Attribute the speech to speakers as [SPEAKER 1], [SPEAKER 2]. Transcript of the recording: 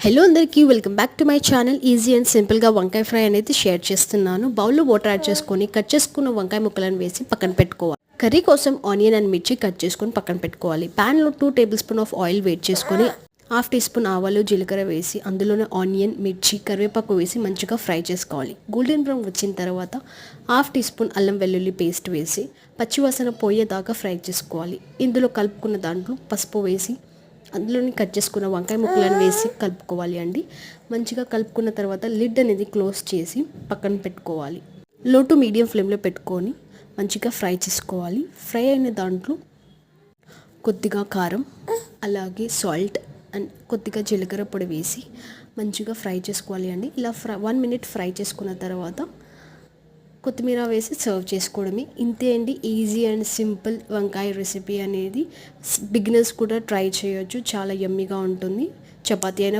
[SPEAKER 1] Hello అందరికీ welcome back to my channel. Easy and సింపుల్గా వంకాయ ఫ్రై అనేది షేర్ చేస్తున్నాను. బౌల్లో వాటర్ యాడ్ చేసుకొని కట్ చేసుకున్న వంకాయ ముక్కలను వేసి పక్కన పెట్టుకోవాలి. కర్రీ కోసం ఆనియన్ అండ్ మిర్చి కట్ చేసుకొని పక్కన పెట్టుకోవాలి. ప్యాన్లో 2 టేబుల్ స్పూన్ ఆఫ్ ఆయిల్ వేడి చేసుకొని హాఫ్ టీ స్పూన్ ఆవాలు జీలకర్ర వేసి అందులోనే ఆనియన్ మిర్చి కరివేపాకు వేసి మంచిగా ఫ్రై చేసుకోవాలి. గోల్డెన్ బ్రౌన్ వచ్చిన తర్వాత హాఫ్ టీ స్పూన్ అల్లం వెల్లుల్లి పేస్ట్ వేసి పచ్చివాసన పోయేదాకా ఫ్రై చేసుకోవాలి. ఇందులో కలుపుకున్న దాంట్లో పసుపు వేసి అందులోని కట్ చేసుకున్న వంకాయ ముక్కలను వేసి కలుపుకోవాలి అండి. మంచిగా కలుపుకున్న తర్వాత లిడ్ అనేది క్లోజ్ చేసి పక్కన పెట్టుకోవాలి. లో టు మీడియం ఫ్లేమ్లో పెట్టుకొని మంచిగా ఫ్రై చేసుకోవాలి. ఫ్రై అయిన దాంట్లో కొద్దిగా కారం అలాగే సాల్ట్ అండ్ కొద్దిగా జీలకర్ర పొడి వేసి మంచిగా ఫ్రై చేసుకోవాలి అండి. ఇలా 1 మినిట్ ఫ్రై చేసుకున్న తర్వాత కొత్తిమీర వేసి సర్వ్ చేసుకోవడమే. ఇంతే అండి, ఈజీ అండ్ సింపుల్ వంకాయ రెసిపీ అనేది. బిగినర్స్ కూడా ట్రై చేయొచ్చు, చాలా యమ్మీగా ఉంటుంది. చపాతీ అయినా